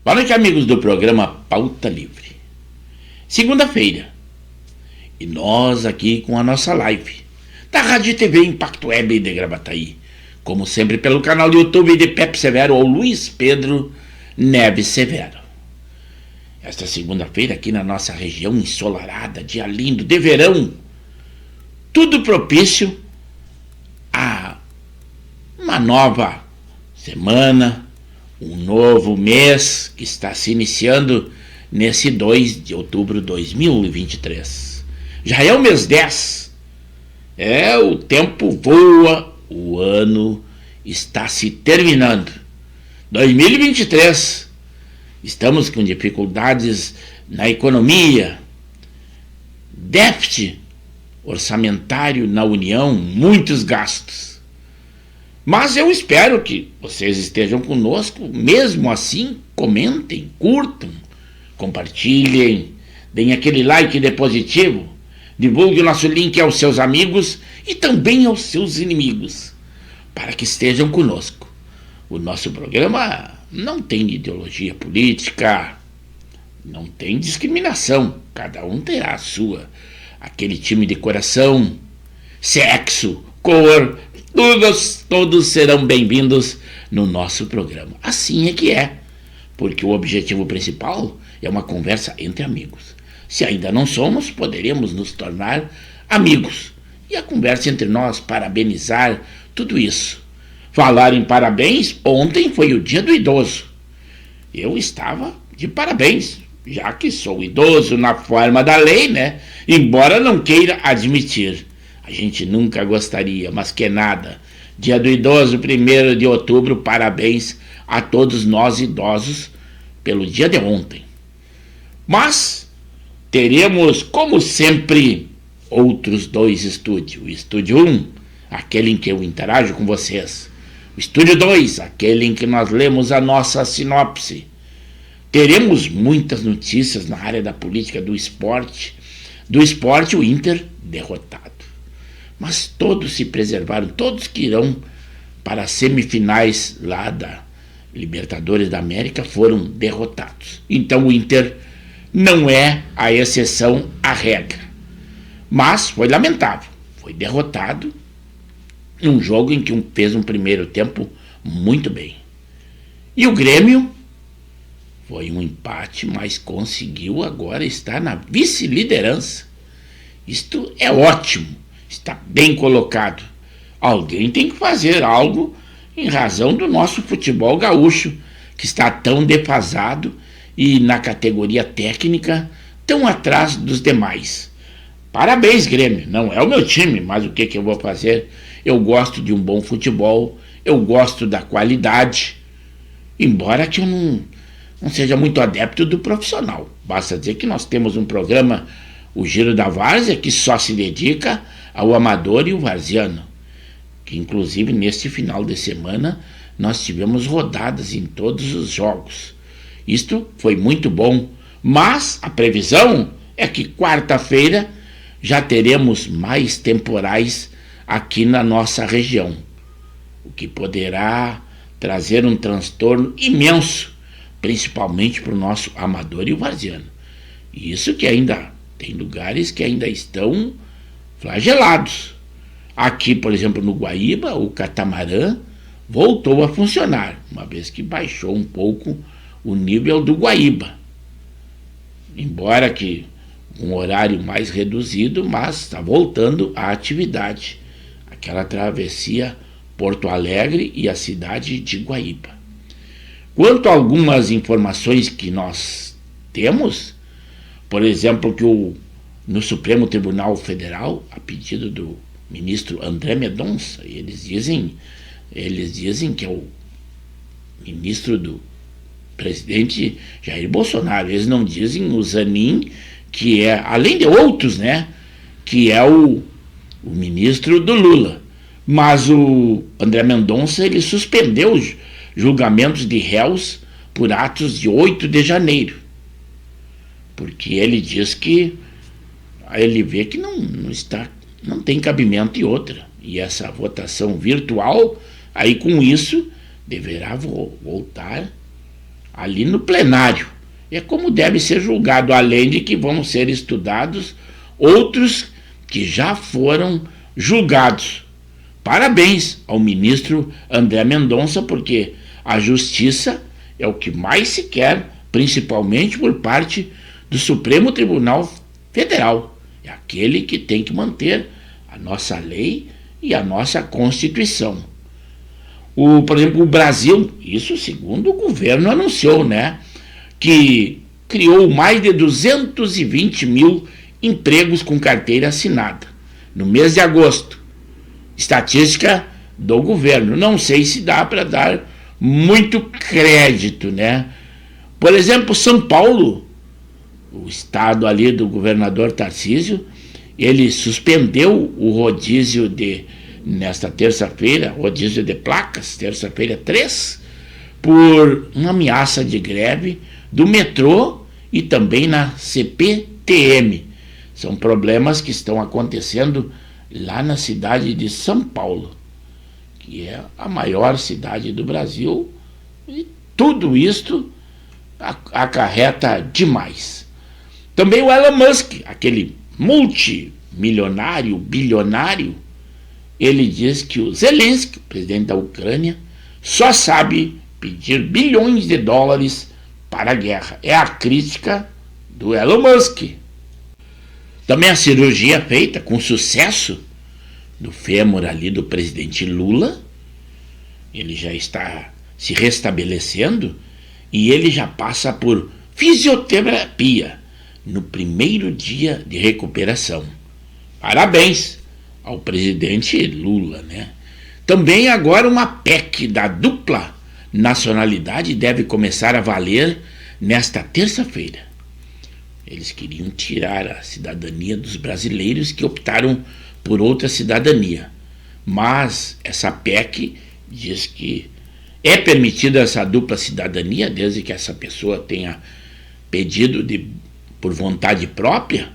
Boa noite, amigos do programa Pauta Livre. Segunda-feira. E nós aqui com a nossa live da Rádio e TV Impacto Web de Gravataí. Como sempre pelo canal do YouTube de Pepe Severo ou Luiz Pedro Neves Severo. Esta segunda-feira aqui na nossa região ensolarada, dia lindo, de verão. Tudo propício a uma nova semana, um novo mês que está se iniciando nesse 2 de outubro de 2023. Já é o mês 10. O tempo voa, o ano está se terminando. 2023, estamos com dificuldades na economia, déficit orçamentário na União, muitos gastos. Mas eu espero que vocês estejam conosco, mesmo assim, comentem, curtam, compartilhem, deem aquele like de positivo, divulgue o nosso link aos seus amigos e também aos seus inimigos, para que estejam conosco. O nosso programa não tem ideologia política, não tem discriminação, cada um terá a sua, aquele time de coração, sexo, cor, todos serão bem-vindos no nosso programa. Assim é que é, porque o objetivo principal é uma conversa entre amigos. Se ainda não somos, poderemos nos tornar amigos. E a conversa entre nós, parabenizar tudo isso. Falar em parabéns, ontem foi o dia do idoso. Eu estava de parabéns, já que sou idoso na forma da lei, né? Embora não queira admitir. A gente nunca gostaria, mas que nada. Dia do idoso, 1º de outubro, parabéns a todos nós idosos pelo dia de ontem. Mas teremos, como sempre, outros 2 estúdios. O estúdio 1, aquele em que eu interajo com vocês. O estúdio 2, aquele em que nós lemos a nossa sinopse. Teremos muitas notícias na área da política, do esporte. Do esporte, o Inter derrotado. Mas todos se preservaram, todos que irão para as semifinais lá da Libertadores da América foram derrotados. Então o Inter não é a exceção à regra. Mas foi lamentável, foi derrotado num jogo em que fez um primeiro tempo muito bem. E o Grêmio foi um empate, mas conseguiu agora estar na vice-liderança. Isto é ótimo. Está bem colocado. Alguém tem que fazer algo em razão do nosso futebol gaúcho, que está tão defasado e na categoria técnica tão atrás dos demais. Parabéns, Grêmio. Não é o meu time, mas o que eu vou fazer? Eu gosto de um bom futebol, eu gosto da qualidade, embora que eu não seja muito adepto do profissional. Basta dizer que nós temos um programa, o Giro da Várzea, que só se dedica ao amador e o varziano, que inclusive neste final de semana nós tivemos rodadas em todos os jogos. Isto foi muito bom, mas a previsão é que quarta-feira já teremos mais temporais aqui na nossa região, o que poderá trazer um transtorno imenso, principalmente para o nosso amador e o varziano. E isso que ainda tem lugares que ainda estão flagelados. Aqui, por exemplo, no Guaíba, o catamarã voltou a funcionar, uma vez que baixou um pouco o nível do Guaíba. Embora que um horário mais reduzido, mas está voltando à atividade. Aquela travessia Porto Alegre e a cidade de Guaíba. Quanto a algumas informações que nós temos, por exemplo, que no Supremo Tribunal Federal, a pedido do ministro André Mendonça, eles dizem que é o ministro do presidente Jair Bolsonaro. Eles não dizem o Zanin, que é, além de outros, né, que é o ministro do Lula. Mas o André Mendonça, ele suspendeu os julgamentos de réus por atos de 8 de janeiro. Porque ele diz que ele vê que não tem cabimento em outra. E essa votação virtual, aí com isso, deverá voltar ali no plenário. É como deve ser julgado, além de que vão ser estudados outros que já foram julgados. Parabéns ao ministro André Mendonça, porque a justiça é o que mais se quer, principalmente por parte do Supremo Tribunal Federal. É aquele que tem que manter a nossa lei e a nossa Constituição. Por exemplo, o Brasil, isso segundo o governo anunciou, né, que criou mais de 220 mil empregos com carteira assinada no mês de agosto. Estatística do governo. Não sei se dá para dar muito crédito, né? Por exemplo, São Paulo, o estado ali do governador Tarcísio, ele suspendeu o rodízio nesta terça-feira, rodízio de placas, terça-feira 3, por uma ameaça de greve do metrô e também na CPTM. São problemas que estão acontecendo lá na cidade de São Paulo, que é a maior cidade do Brasil, e tudo isto acarreta demais. Também o Elon Musk, aquele multimilionário, bilionário, ele diz que o Zelensky, presidente da Ucrânia, só sabe pedir bilhões de dólares para a guerra. É a crítica do Elon Musk. Também a cirurgia feita com sucesso do fêmur ali do presidente Lula, ele já está se restabelecendo e ele já passa por fisioterapia no primeiro dia de recuperação. Parabéns ao presidente Lula, né? Também agora uma PEC da dupla nacionalidade deve começar a valer nesta terça-feira. Eles queriam tirar a cidadania dos brasileiros que optaram por outra cidadania. Mas essa PEC diz que é permitida essa dupla cidadania desde que essa pessoa tenha pedido por vontade própria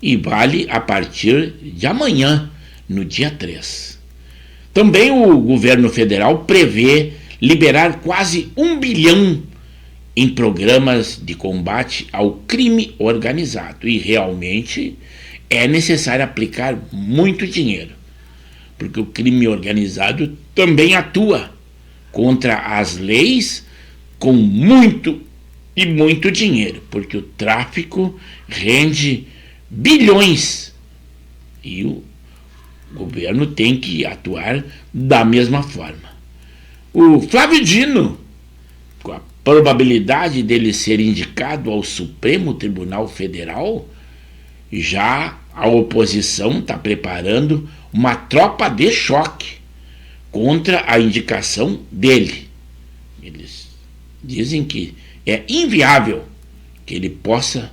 e vale a partir de amanhã, no dia 3. Também o governo federal prevê liberar quase 1 bilhão em programas de combate ao crime organizado. E realmente é necessário aplicar muito dinheiro, porque o crime organizado também atua contra as leis com muito e muito dinheiro, porque o tráfico rende bilhões e o governo tem que atuar da mesma forma. O Flávio Dino, com a probabilidade dele ser indicado ao Supremo Tribunal Federal, já a oposição está preparando uma tropa de choque contra a indicação dele. Eles dizem que é inviável que ele possa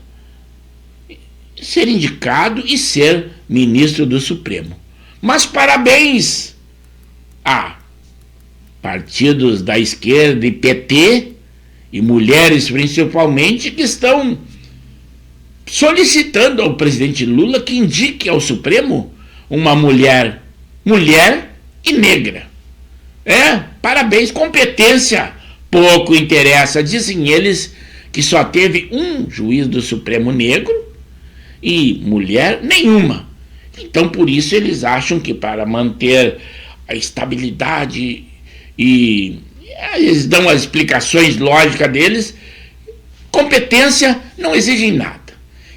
ser indicado e ser ministro do Supremo. Mas parabéns a partidos da esquerda e PT, e mulheres principalmente, que estão solicitando ao presidente Lula que indique ao Supremo uma mulher e negra. Parabéns, competência pouco interessa. Dizem eles que só teve um juiz do Supremo negro e mulher nenhuma. Então, por isso, eles acham que para manter a estabilidade e eles dão as explicações lógicas deles, competência não exige nada.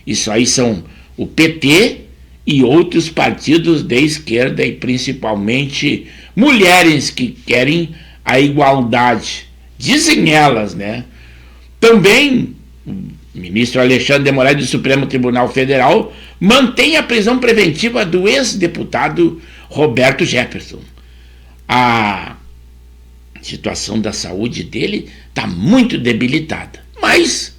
Isso aí são o PT e outros partidos de esquerda e principalmente mulheres que querem a igualdade. Dizem elas, né? Também o ministro Alexandre de Moraes do Supremo Tribunal Federal mantém a prisão preventiva do ex-deputado Roberto Jefferson. A situação da saúde dele está muito debilitada, mas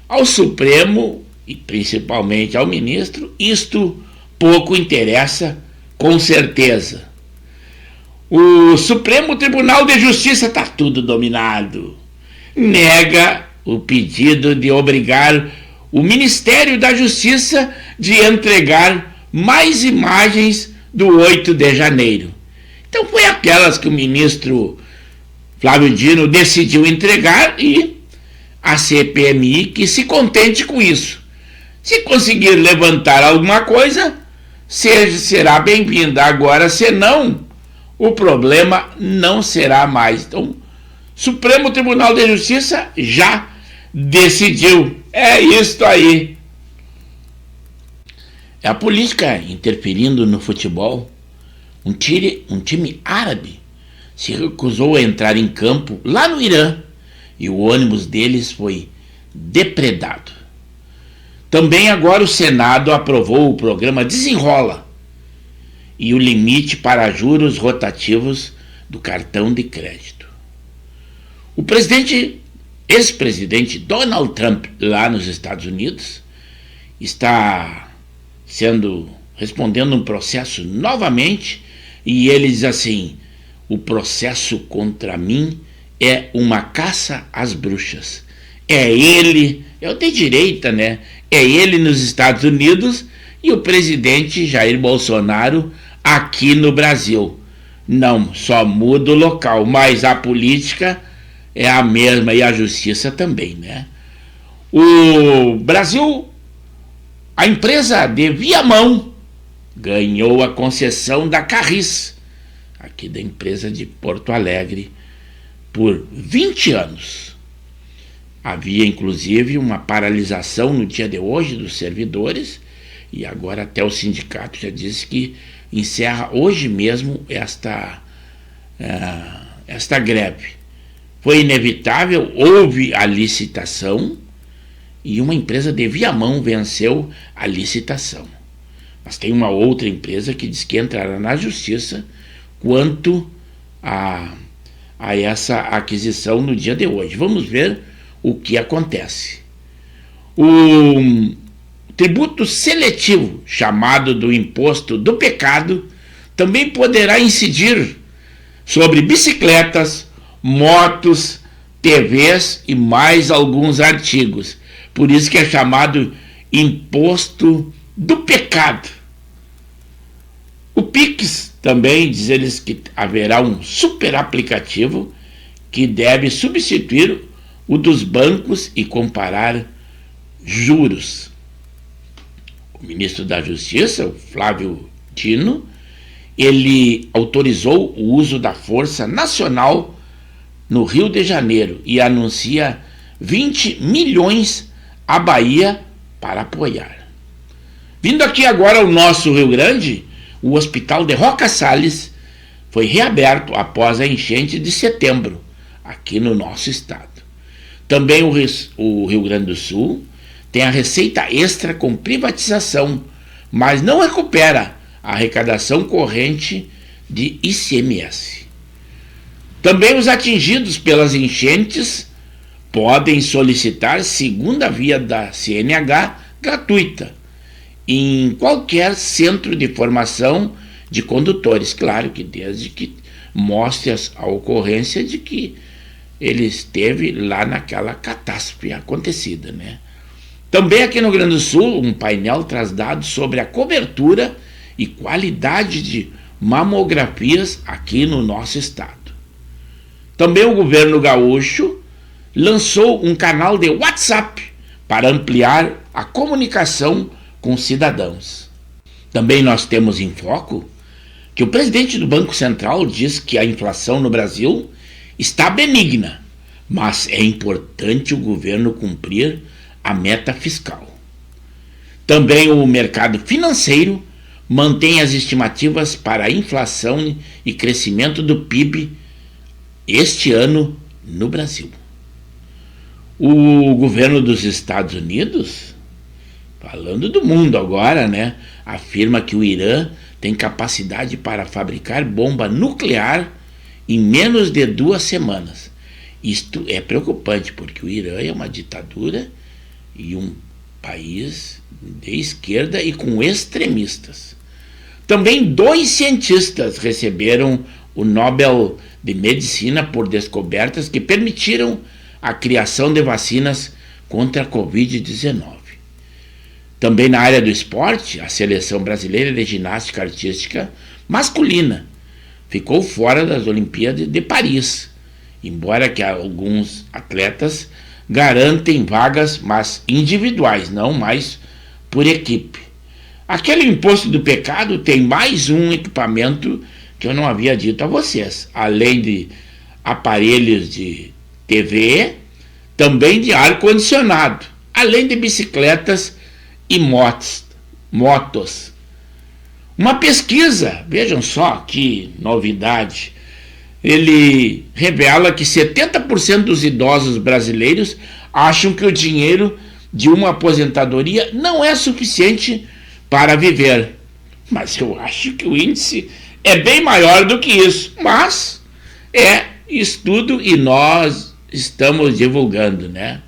ao Supremo e principalmente ao ministro, isto pouco interessa, com certeza. O Supremo Tribunal de Justiça está tudo dominado. Nega o pedido de obrigar o Ministério da Justiça de entregar mais imagens do 8 de janeiro. Então foi aquelas que o ministro Flávio Dino decidiu entregar e a CPMI que se contente com isso. Se conseguir levantar alguma coisa, será bem-vinda. Agora, se não, o problema não será mais. Então, Supremo Tribunal de Justiça já decidiu. É isso aí. É a política interferindo no futebol. Um time árabe se recusou a entrar em campo lá no Irã e o ônibus deles foi depredado. Também agora o Senado aprovou o programa Desenrola e o limite para juros rotativos do cartão de crédito. O ex-presidente Donald Trump, lá nos Estados Unidos, está respondendo um processo novamente, e ele diz assim: o processo contra mim é uma caça às bruxas. É ele, é o de direita, né? É ele nos Estados Unidos e o presidente Jair Bolsonaro aqui no Brasil. Não, só muda o local, mas a política é a mesma e a justiça também, né? O Brasil, a empresa de Viamão ganhou a concessão da Carris, aqui da empresa de Porto Alegre, por 20 anos. Havia, inclusive, uma paralisação no dia de hoje dos servidores, e agora até o sindicato já disse que encerra hoje mesmo esta greve. Foi inevitável, houve a licitação, e uma empresa de Viamão venceu a licitação. Mas tem uma outra empresa que diz que entrará na justiça quanto a essa aquisição no dia de hoje. Vamos ver o que acontece. O tributo seletivo, chamado do imposto do pecado, também poderá incidir sobre bicicletas, motos, TVs e mais alguns artigos. Por isso que é chamado imposto do pecado. O Pix também diz eles que haverá um super aplicativo que deve substituir o dos bancos e comparar juros. O ministro da Justiça, o Flávio Dino, ele autorizou o uso da Força Nacional no Rio de Janeiro e anuncia 20 milhões à Bahia para apoiar. Vindo aqui agora ao nosso Rio Grande, o Hospital de Roca Salles foi reaberto após a enchente de setembro, aqui no nosso estado. Também o Rio Grande do Sul tem a receita extra com privatização, mas não recupera a arrecadação corrente de ICMS. Também os atingidos pelas enchentes podem solicitar segunda via da CNH gratuita em qualquer centro de formação de condutores, claro que desde que mostre a ocorrência de que ele esteve lá naquela catástrofe acontecida, né? Também aqui no Rio Grande do Sul, um painel traz dados sobre a cobertura e qualidade de mamografias aqui no nosso estado. Também o governo gaúcho lançou um canal de WhatsApp para ampliar a comunicação com cidadãos. Também nós temos em foco que o presidente do Banco Central diz que a inflação no Brasil está benigna, mas é importante o governo cumprir a meta fiscal. Também o mercado financeiro mantém as estimativas para a inflação e crescimento do PIB este ano no Brasil. O governo dos Estados Unidos, falando do mundo agora, né, afirma que o Irã tem capacidade para fabricar bomba nuclear em menos de 2 semanas. Isto é preocupante, porque o Irã é uma ditadura e um país de esquerda e com extremistas. Também 2 cientistas receberam o Nobel de Medicina por descobertas que permitiram a criação de vacinas contra a Covid-19. Também na área do esporte, a seleção brasileira de ginástica artística masculina ficou fora das Olimpíadas de Paris, embora que alguns atletas garantem vagas, mas individuais, não mais por equipe. Aquele imposto do pecado tem mais um equipamento que eu não havia dito a vocês, além de aparelhos de TV, também de ar-condicionado, além de bicicletas e motos. Uma pesquisa, vejam só que novidade, ele revela que 70% dos idosos brasileiros acham que o dinheiro de uma aposentadoria não é suficiente para viver. Mas eu acho que o índice é bem maior do que isso. Mas é estudo e nós estamos divulgando, né?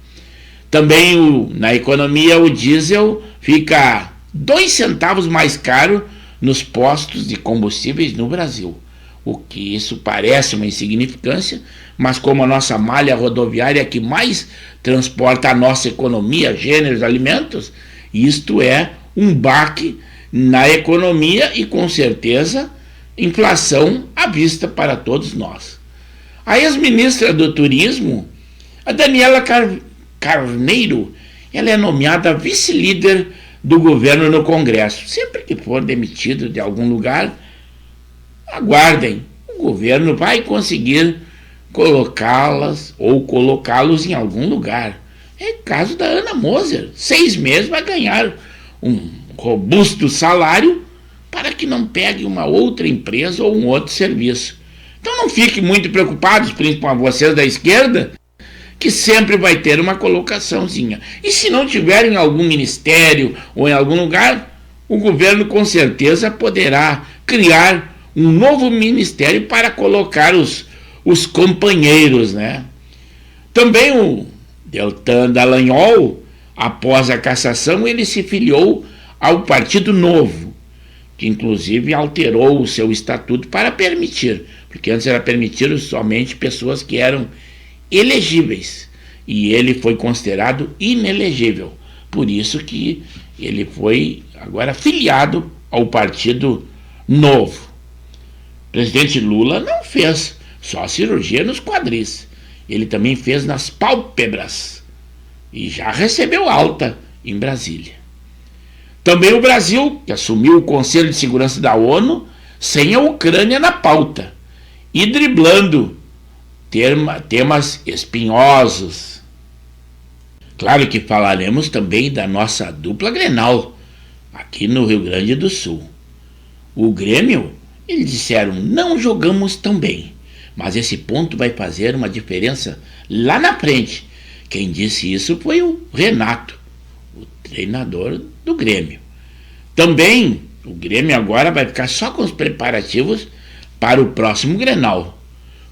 Também na economia o diesel fica 2 centavos mais caro nos postos de combustíveis no Brasil. O que isso parece uma insignificância, mas como a nossa malha rodoviária é que mais transporta a nossa economia, gêneros, alimentos, isto é um baque na economia e com certeza inflação à vista para todos nós. A ex-ministra do Turismo, a Daniela Carneiro, ela é nomeada vice-líder do governo no Congresso. Sempre que for demitido de algum lugar, aguardem, o governo vai conseguir colocá-las ou colocá-los em algum lugar. É o caso da Ana Moser, 6 meses vai ganhar um robusto salário para que não pegue uma outra empresa ou um outro serviço. Então não fiquem muito preocupados, principalmente vocês da esquerda, que sempre vai ter uma colocaçãozinha. E se não tiver em algum ministério ou em algum lugar, o governo com certeza poderá criar um novo ministério para colocar os companheiros, né? Também o Deltan Dallagnol, após a cassação, ele se filiou ao Partido Novo, que inclusive alterou o seu estatuto para permitir, porque antes era permitido somente pessoas que eram elegíveis, e ele foi considerado inelegível. Por isso que ele foi agora filiado ao Partido Novo. O presidente Lula não fez só cirurgia nos quadris, ele também fez nas pálpebras e já recebeu alta em Brasília. Também o Brasil, que assumiu o Conselho de Segurança da ONU sem a Ucrânia na pauta e driblando temas espinhosos. Claro que falaremos também da nossa dupla Grenal, aqui no Rio Grande do Sul. O Grêmio, eles disseram, não jogamos tão bem, mas esse ponto vai fazer uma diferença lá na frente. Quem disse isso foi o Renato, o treinador do Grêmio. Também o Grêmio agora vai ficar só com os preparativos para o próximo Grenal.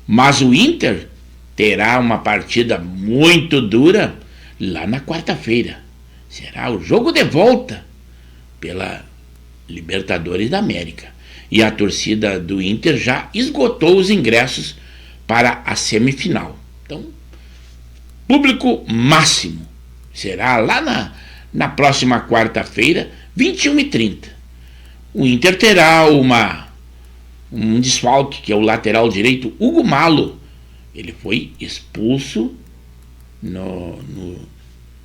Mas o Inter terá uma partida muito dura lá na quarta-feira. Será o jogo de volta pela Libertadores da América. E a torcida do Inter já esgotou os ingressos para a semifinal. Então, público máximo será lá na próxima quarta-feira, 21h30. O Inter terá um desfalque, que é o lateral direito Hugo Malo. Ele foi expulso no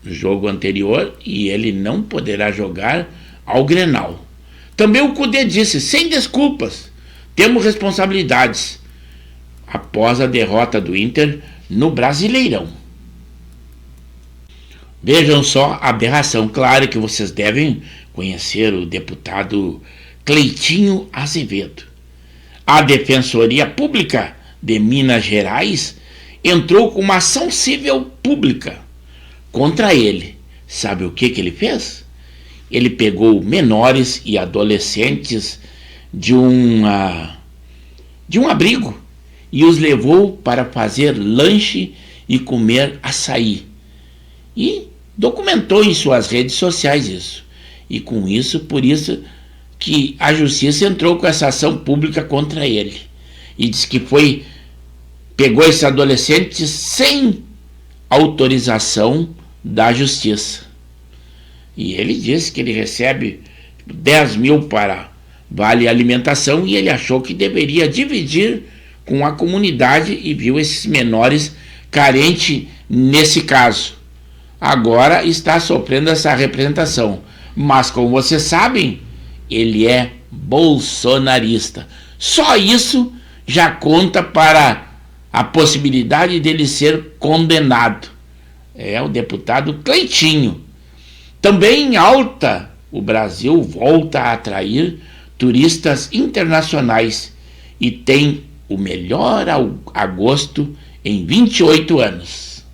jogo anterior e ele não poderá jogar ao Grenal. Também o Cudê disse, sem desculpas, temos responsabilidades após a derrota do Inter no Brasileirão. Vejam só a aberração. Claro que vocês devem conhecer o deputado Cleitinho Azevedo. A Defensoria Pública de Minas Gerais entrou com uma ação civil pública contra ele. Sabe o que ele fez? Ele pegou menores e adolescentes de um abrigo e os levou para fazer lanche e comer açaí. E documentou em suas redes sociais isso. E com isso, por isso que a justiça entrou com essa ação pública contra ele. E diz que pegou esse adolescente sem autorização da justiça. E ele disse que ele recebe 10 mil para vale alimentação e ele achou que deveria dividir com a comunidade e viu esses menores carente nesse caso. Agora está sofrendo essa representação. Mas, como vocês sabem, ele é bolsonarista. Só isso já conta para a possibilidade dele ser condenado. É o deputado Cleitinho. Também em alta, o Brasil volta a atrair turistas internacionais e tem o melhor agosto em 28 anos.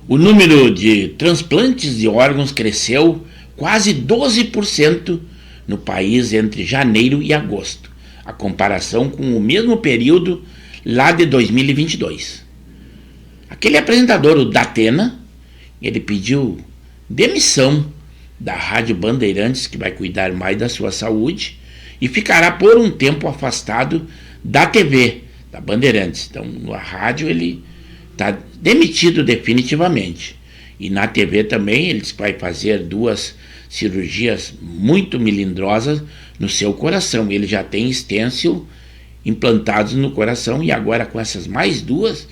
O número de transplantes de órgãos cresceu quase 12% no país entre janeiro e agosto, a comparação com o mesmo período lá de 2022. Aquele apresentador, o Datena, ele pediu demissão da Rádio Bandeirantes, que vai cuidar mais da sua saúde, e ficará por um tempo afastado da TV, da Bandeirantes. Então, na rádio ele está demitido definitivamente. E na TV também ele vai fazer 2 cirurgias muito melindrosas no seu coração. Ele já tem estêncil implantados no coração e agora com essas mais 2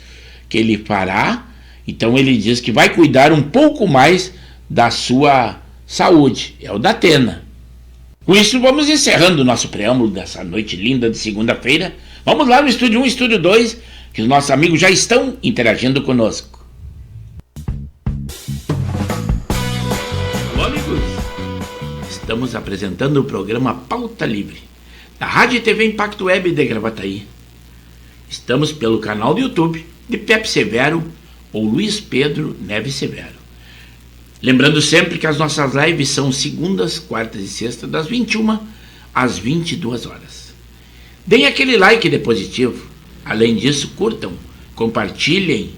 que ele fará, então ele diz que vai cuidar um pouco mais da sua saúde. É o Datena. Com isso, vamos encerrando o nosso preâmbulo dessa noite linda de segunda-feira. Vamos lá no Estúdio 1 e Estúdio 2, que os nossos amigos já estão interagindo conosco. Olá, amigos! Estamos apresentando o programa Pauta Livre, da Rádio e TV Impacto Web de Gravataí. Estamos pelo canal do YouTube de Pepe Severo ou Luiz Pedro Neves Severo. Lembrando sempre que as nossas lives são segundas, quartas e sextas, das 21 às 22 horas. Deem aquele like de positivo. Além disso, curtam, compartilhem,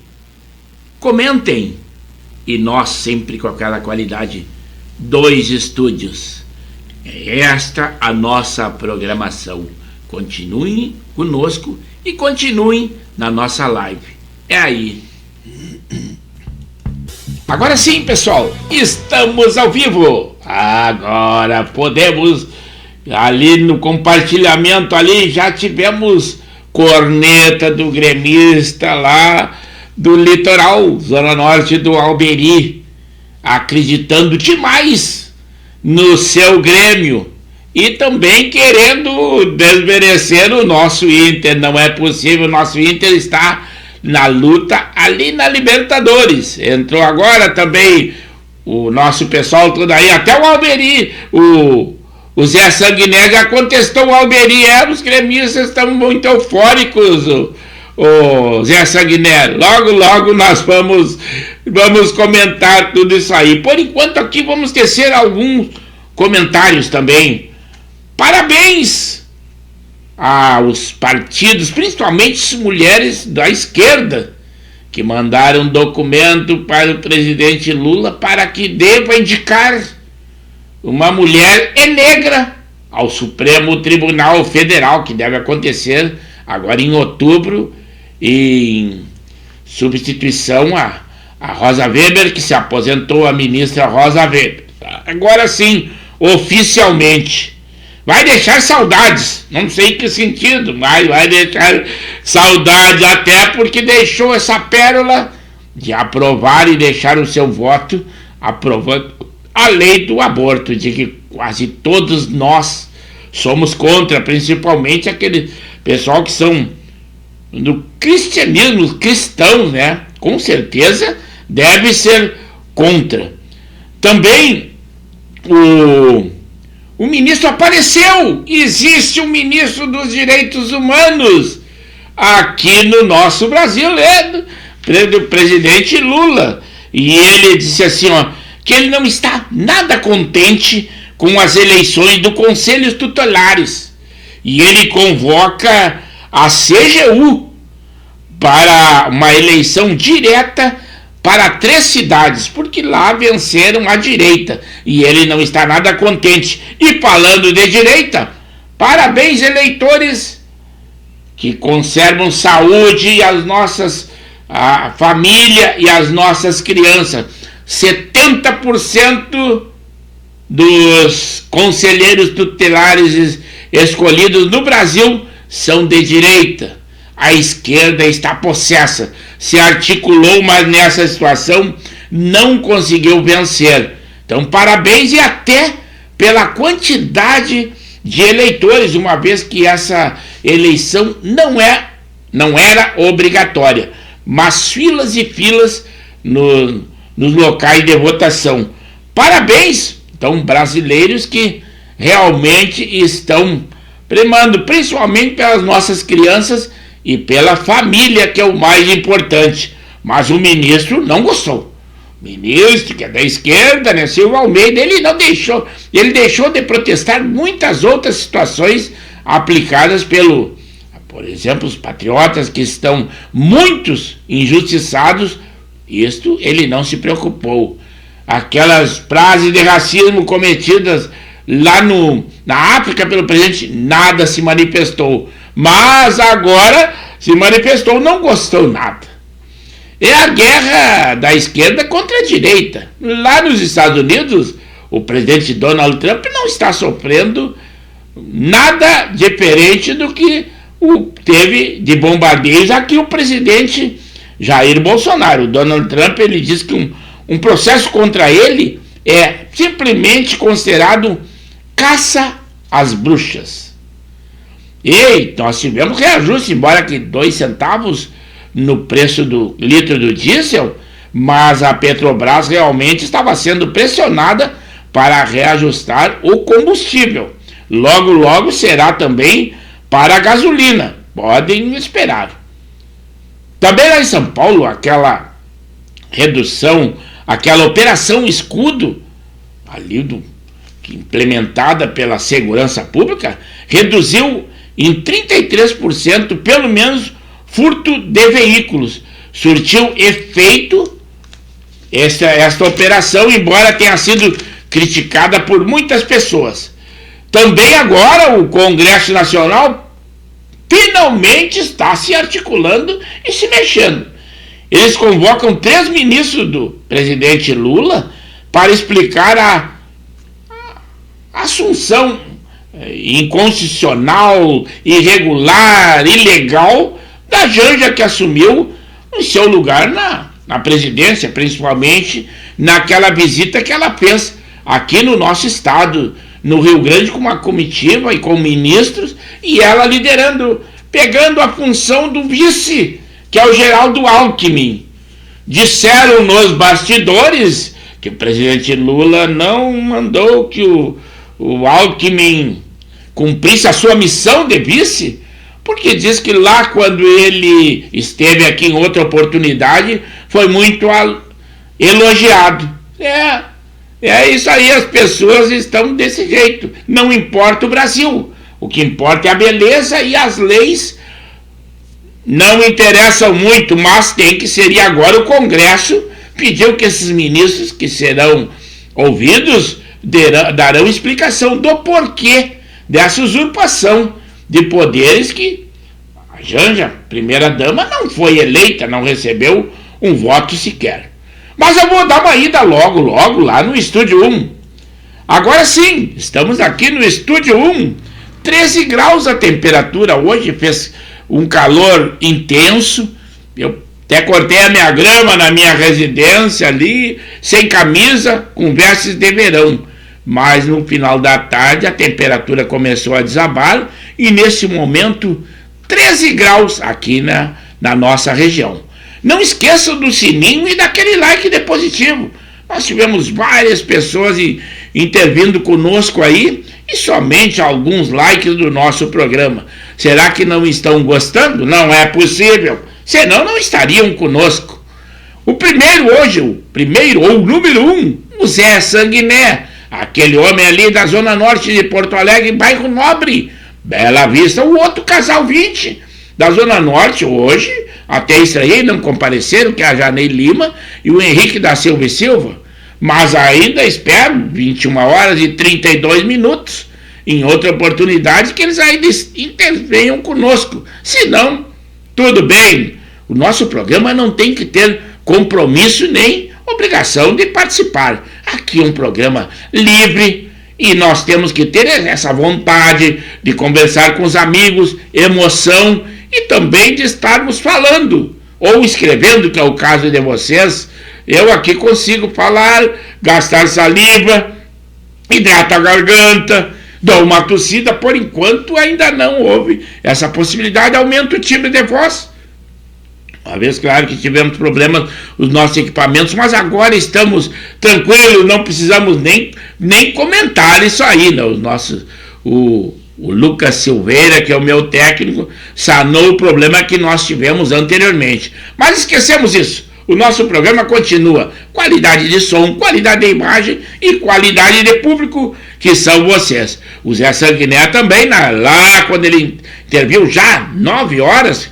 comentem. E nós sempre com aquela qualidade, 2 estúdios. É esta a nossa programação. Continuem conosco e continuem na nossa live. É aí. Agora sim, pessoal, estamos ao vivo. Agora podemos, ali no compartilhamento ali, já tivemos corneta do gremista lá do litoral, zona norte do Alberi, acreditando demais no seu Grêmio e também querendo desmerecer o nosso Inter. Não é possível, o nosso Inter está na luta ali na Libertadores. Entrou agora também o nosso pessoal todo aí, até o Alberi, o Zé Sanguiné já contestou o Alberi. Os gremistas estão muito eufóricos, o Zé Sanguiné. Logo nós vamos comentar tudo isso aí. Por enquanto aqui vamos tecer alguns comentários também. Parabéns aos partidos, principalmente as mulheres da esquerda, que mandaram documento para o presidente Lula para que deva indicar uma mulher negra ao Supremo Tribunal Federal, que deve acontecer agora em outubro, em substituição a Rosa Weber, que se aposentou, a ministra Rosa Weber. Agora sim, oficialmente. Vai deixar saudades, não sei em que sentido, mas vai deixar saudades, até porque deixou essa pérola de aprovar e deixar o seu voto aprovando a lei do aborto, de que quase todos nós somos contra, principalmente aquele pessoal que são do cristianismo, cristãos, né? Com certeza deve ser contra. Também o ministro apareceu. Existe um ministro dos direitos humanos aqui no nosso Brasil, do presidente Lula. E ele disse assim, que ele não está nada contente com as eleições do Conselhos Tutelares. E ele convoca a CGU para uma eleição direta para 3 cidades, porque lá venceram a direita, e ele não está nada contente. E falando de direita, parabéns, eleitores que conservam saúde e a família e as nossas crianças. 70% dos conselheiros tutelares escolhidos no Brasil são de direita. A esquerda está possessa. se articulou, mas nessa situação não conseguiu vencer. Então, parabéns, e até pela quantidade de eleitores, uma vez que essa eleição não era obrigatória, mas filas e filas nos locais de votação. Parabéns, então, brasileiros que realmente estão primando, principalmente pelas nossas crianças e pela família, que é o mais importante. Mas o ministro não gostou. O ministro, que é da esquerda, né, Silva Almeida, ele deixou de protestar muitas outras situações aplicadas por exemplo, os patriotas, que estão muitos injustiçados. Isto ele não se preocupou. Aquelas frases de racismo cometidas lá na África pelo presidente, nada se manifestou. Mas agora se manifestou, não gostou nada. É a guerra da esquerda contra a direita. Lá nos Estados Unidos, o presidente Donald Trump não está sofrendo nada diferente do que teve de bombardeios aqui o presidente Jair Bolsonaro. O Donald Trump, ele diz que um processo contra ele é simplesmente considerado caça às bruxas. E nós tivemos reajuste, embora que 2 centavos no preço do litro do diesel, mas a Petrobras realmente estava sendo pressionada para reajustar o combustível. Logo, logo será também para a gasolina. Podem esperar. Também lá em São Paulo, aquela redução, aquela operação escudo, ali implementada pela segurança pública, reduziu em 33%, pelo menos, furto de veículos. Surtiu efeito esta operação, embora tenha sido criticada por muitas pessoas. Também agora o Congresso Nacional finalmente está se articulando e se mexendo. Eles convocam 3 ministros do presidente Lula para explicar a assunção inconstitucional, irregular, ilegal da Janja, que assumiu o seu lugar na presidência, principalmente naquela visita que ela fez aqui no nosso estado, no Rio Grande, com uma comitiva e com ministros, e ela liderando, pegando a função do vice, que é o Geraldo Alckmin. Disseram nos bastidores que o presidente Lula não mandou que o Alckmin cumprisse a sua missão de vice, porque diz que lá, quando ele esteve aqui em outra oportunidade, foi muito elogiado. É isso aí, as pessoas estão desse jeito. Não importa o Brasil, o que importa é a beleza, e as leis não interessam muito, mas tem que ser. E agora o Congresso pediu que esses ministros que serão ouvidos darão explicação do porquê dessa usurpação de poderes, que a Janja, primeira-dama, não foi eleita, não recebeu um voto sequer. Mas eu vou dar uma ida logo lá no Estúdio 1. Agora sim, estamos aqui no Estúdio 1. 13 graus a temperatura hoje, fez um calor intenso. Eu até cortei a minha grama na minha residência ali, sem camisa, com vestes de verão. Mas no final da tarde a temperatura começou a desabar e nesse momento 13 graus aqui na nossa região. Não esqueçam do sininho e daquele like de positivo. Nós tivemos várias pessoas intervindo conosco aí, e somente alguns likes do nosso programa. Será que não estão gostando? Não é possível, senão não estariam conosco. O número 1, o Zé Sanguiné, aquele homem ali da zona norte de Porto Alegre, bairro Nobre, Bela Vista. O outro casal 20 da zona norte, hoje até estranhei, não compareceram, que é a Janei Lima e o Henrique da Silva e Silva. Mas ainda espero 21h32, em outra oportunidade, que eles ainda intervenham conosco. Se não, tudo bem. O nosso programa não tem que ter compromisso nem obrigação de participar. Aqui é um programa livre e nós temos que ter essa vontade de conversar com os amigos, emoção, e também de estarmos falando, ou escrevendo, que é o caso de vocês, eu aqui consigo falar, gastar saliva, hidrato a garganta, dou uma tossida. Por enquanto ainda não houve essa possibilidade, aumenta o timbre de voz. Uma vez, claro que tivemos problemas nos nossos equipamentos, mas agora estamos tranquilos, não precisamos nem comentar isso aí, né? O Lucas Silveira, que é o meu técnico, sanou o problema que nós tivemos anteriormente. Mas esquecemos isso. O nosso programa continua. Qualidade de som, qualidade de imagem e qualidade de público, que são vocês. O Zé Sanguiné também, lá quando ele interviu, já 9 horas,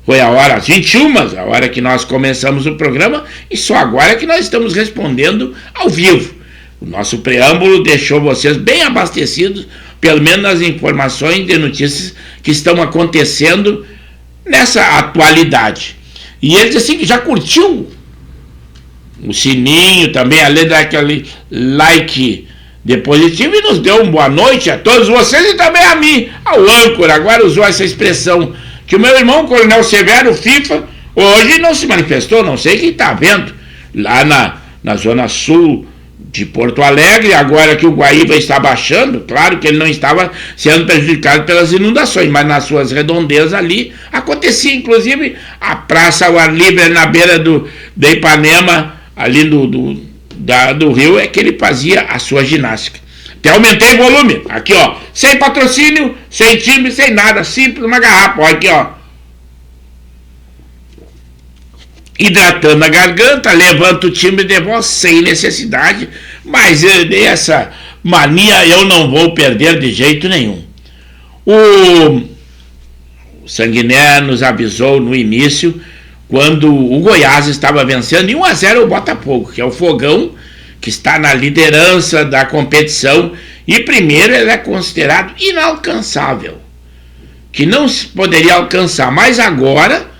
foi a hora 21, a hora que nós começamos o programa, e só agora que nós estamos respondendo ao vivo. O nosso preâmbulo deixou vocês bem abastecidos, pelo menos nas informações de notícias que estão acontecendo nessa atualidade. E ele disse assim que já curtiu o sininho também, além daquele like de positivo, e nos deu uma boa noite a todos vocês e também a mim, ao âncora. Agora usou essa expressão, que o meu irmão, Coronel Severo, FIFA, hoje não se manifestou, não sei quem está vendo, lá na zona sul de Porto Alegre, agora que o Guaíba está baixando, claro que ele não estava sendo prejudicado pelas inundações, mas nas suas redondezas ali acontecia, inclusive a praça ao ar livre na beira de Ipanema, ali do rio, é que ele fazia a sua ginástica. Até aumentei o volume, aqui ó, sem patrocínio, sem timbre, sem nada, simples, uma garrafa, ó, aqui ó. Hidratando a garganta, levanta o timbre de voz sem necessidade, mas essa mania eu não vou perder de jeito nenhum. O Sanguiné nos avisou no início, quando o Goiás estava vencendo em 1-0 o Botafogo, que é o Fogão, que está na liderança da competição, e primeiro ele é considerado inalcançável, que não se poderia alcançar, mas agora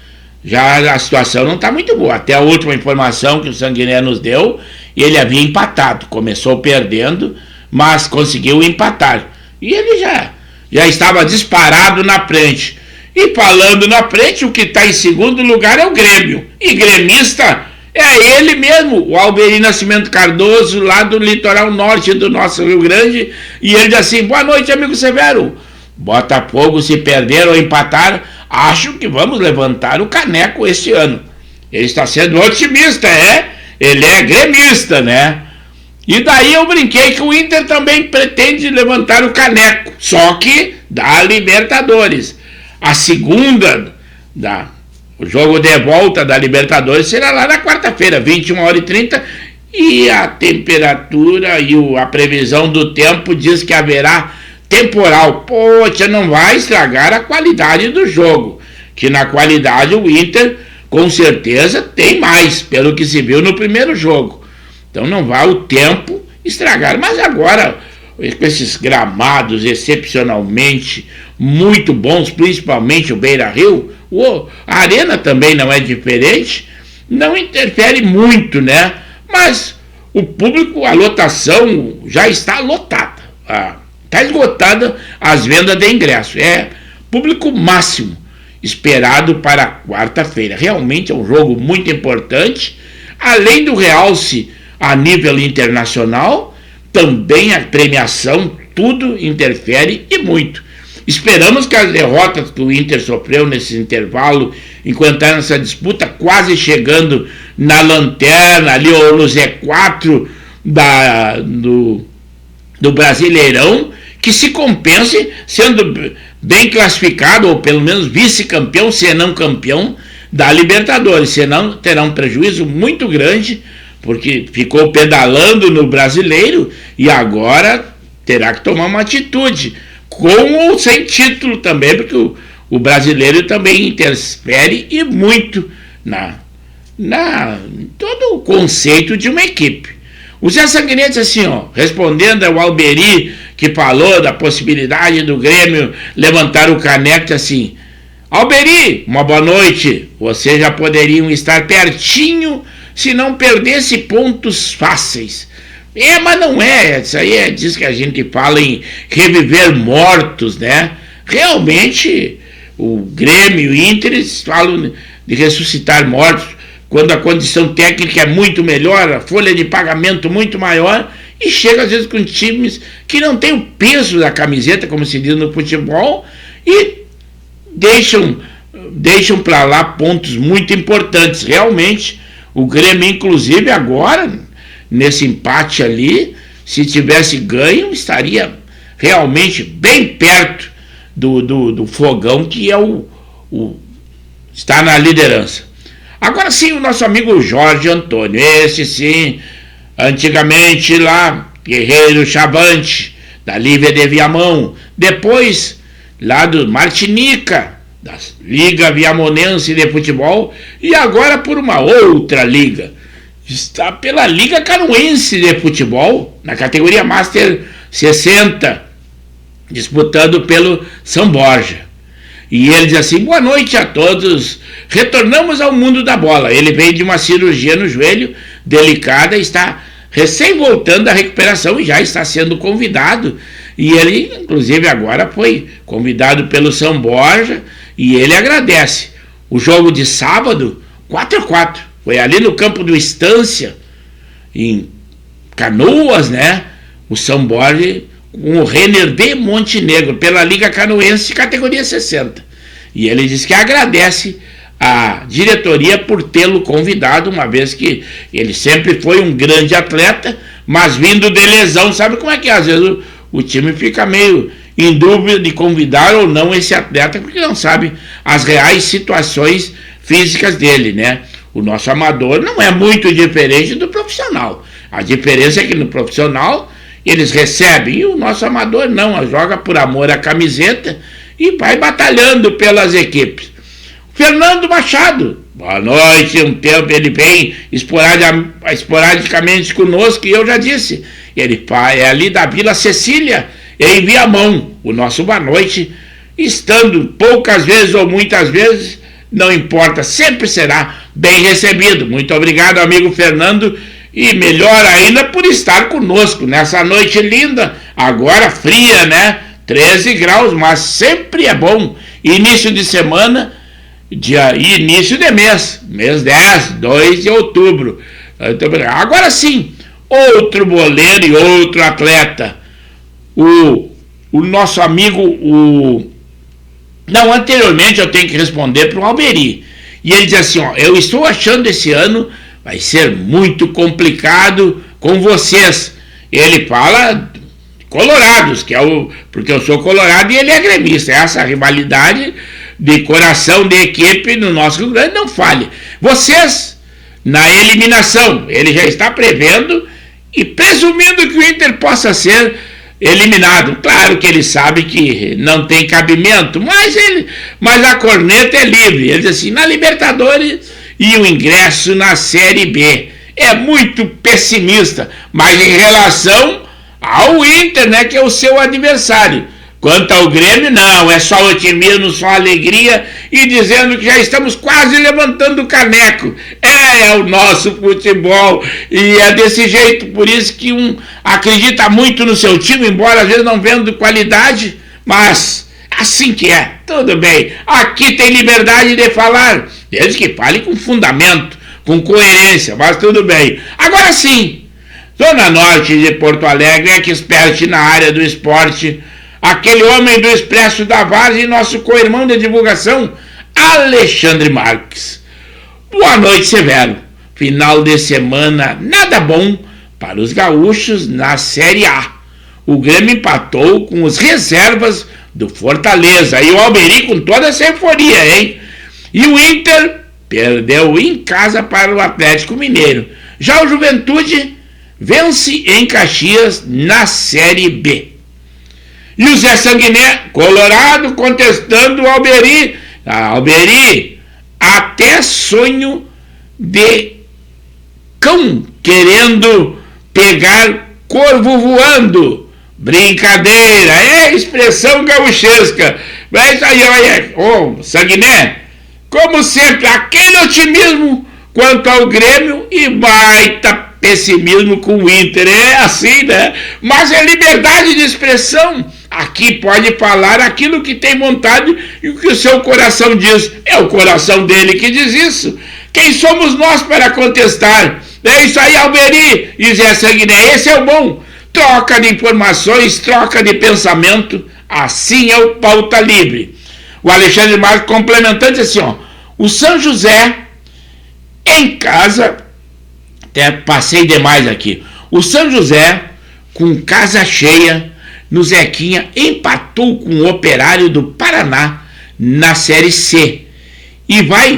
já a situação não está muito boa. Até a última informação que o Sanguiné nos deu, ele havia empatado, começou perdendo, mas conseguiu empatar, e ele já estava disparado na frente. E falando na frente, o que está em segundo lugar é o Grêmio, e gremista é ele mesmo, o Alberi Nascimento Cardoso, lá do litoral norte do nosso Rio Grande, e ele diz assim: boa noite, amigo Severo. Botafogo, se perder ou empatar, acho que vamos levantar o caneco este ano. Ele está sendo otimista, ele é gremista, né? E daí eu brinquei que o Inter também pretende levantar o caneco, só que da Libertadores. A segunda o jogo de volta da Libertadores será lá na quarta-feira, 21h30, e a temperatura e a previsão do tempo diz que haverá temporal. Poxa, não vai estragar a qualidade do jogo, que na qualidade o Inter com certeza tem mais, pelo que se viu no primeiro jogo. Então não vai o tempo estragar. Mas agora, com esses gramados excepcionalmente muito bons, principalmente o Beira-Rio, a arena também não é diferente, não interfere muito, né? Mas o público, a lotação já está lotada, está esgotada as vendas de ingresso, é público máximo esperado para quarta-feira. Realmente é um jogo muito importante, além do realce a nível internacional, também a premiação, tudo interfere e muito. Esperamos que as derrotas que o Inter sofreu nesse intervalo, enquanto está nessa disputa, quase chegando na lanterna ali, ou no Z4 do Brasileirão, que se compense sendo bem classificado, ou pelo menos vice-campeão, se não campeão, da Libertadores. Senão terá um prejuízo muito grande, porque ficou pedalando no Brasileiro e agora terá que tomar uma atitude, com ou sem título também, porque o Brasileiro também interfere e muito todo o conceito de uma equipe. O Zé Sanguiné disse assim, respondendo ao Alberi, que falou da possibilidade do Grêmio levantar o caneco, assim: Alberi, uma boa noite, vocês já poderiam estar pertinho se não perdesse pontos fáceis. Mas não é, isso aí diz que a gente fala em reviver mortos, né? Realmente, o Grêmio e o Inter falam de ressuscitar mortos, quando a condição técnica é muito melhor, a folha de pagamento muito maior, e chega às vezes com times que não tem o peso da camiseta, como se diz no futebol, e deixam para lá pontos muito importantes. Realmente, o Grêmio, inclusive agora, nesse empate ali, se tivesse ganho, estaria realmente bem perto do Fogão, que é está na liderança. Agora sim, o nosso amigo Jorge Antônio, esse sim, antigamente lá, guerreiro chavante, da Lívia de Viamão, depois lá do Martinica, da Liga Viamonense de Futebol, e agora por uma outra liga. Está pela Liga Canoense de Futebol, na categoria Master 60, disputando pelo São Borja. E ele diz assim: boa noite a todos, retornamos ao mundo da bola. Ele veio de uma cirurgia no joelho, delicada, está recém voltando à recuperação e já está sendo convidado. E ele, inclusive, agora foi convidado pelo São Borja e ele agradece. O jogo de sábado, 4-4, foi ali no campo do Estância, em Canoas, né? O São Borja com o Renner de Montenegro, pela Liga Canoense, categoria 60. E ele diz que agradece a diretoria por tê-lo convidado, uma vez que ele sempre foi um grande atleta, mas vindo de lesão, sabe como é que é? Às vezes o time fica meio em dúvida de convidar ou não esse atleta, porque não sabe as reais situações físicas dele, né? O nosso amador não é muito diferente do profissional. A diferença é que no profissional eles recebem, e o nosso amador não, joga por amor à camiseta e vai batalhando pelas equipes. Fernando Machado, boa noite, um tempo ele vem esporadicamente conosco, e eu já disse, ele é ali da Vila Cecília, em Viamão. O nosso boa noite, estando poucas vezes ou muitas vezes, não importa, sempre será bem recebido. Muito obrigado, amigo Fernando, e melhor ainda por estar conosco nessa noite linda, agora fria, né? 13 graus, mas sempre é bom. Início de semana, início de mês 10, 2 de outubro. Agora sim, outro boleiro e outro atleta, o nosso amigo, não, anteriormente eu tenho que responder para o Alberi, e ele diz assim, ó, eu estou achando esse ano vai ser muito complicado com vocês. Ele fala colorados, porque eu sou colorado e ele é gremista. Essa rivalidade de coração de equipe no nosso Rio Grande não falha. Vocês, na eliminação, ele já está prevendo e presumindo que o Inter possa ser eliminado. Claro que ele sabe que não tem cabimento, mas a corneta é livre. Ele diz assim, na Libertadores e o ingresso na Série B. É muito pessimista, mas em relação ao Inter, né, que é o seu adversário. Quanto ao Grêmio, não, é só otimismo, só alegria, e dizendo que já estamos quase levantando o caneco. É o nosso futebol, e é desse jeito, por isso que acredita muito no seu time, embora às vezes não vendo qualidade, mas assim que é, tudo bem. Aqui tem liberdade de falar, desde que fale com fundamento, com coerência, mas tudo bem. Agora sim, Zona Norte de Porto Alegre, expert na área do esporte, aquele homem do Expresso da Várzea e nosso co-irmão de divulgação, Alexandre Marques. Boa noite, Severo. Final de semana nada bom para os gaúchos na Série A. O Grêmio empatou com os reservas do Fortaleza e o Alberi com toda essa euforia, hein? E o Inter perdeu em casa para o Atlético Mineiro. Já o Juventude vence em Caxias na Série B. E o Zé Sanguiné, colorado, contestando o Alberi. Alberi, até sonho de cão querendo pegar corvo voando. Brincadeira, é expressão gauchesca. Mas aí, olha, Sanguiné, como sempre, aquele otimismo quanto ao Grêmio e baita pessimismo com o Inter. É assim, né? Mas é liberdade de expressão. Aqui pode falar aquilo que tem vontade e o que o seu coração diz. É o coração dele que diz isso. Quem somos nós para contestar? É isso aí, Alberi e Zé Sanguiné. Esse é o bom. Troca de informações, troca de pensamento. Assim é o Pauta Livre. O Alexandre Marques complementando assim, ó. O São José em casa, até passei demais aqui. O São José, com casa cheia, no Zequinha, empatou com o Operário do Paraná na Série C. E vai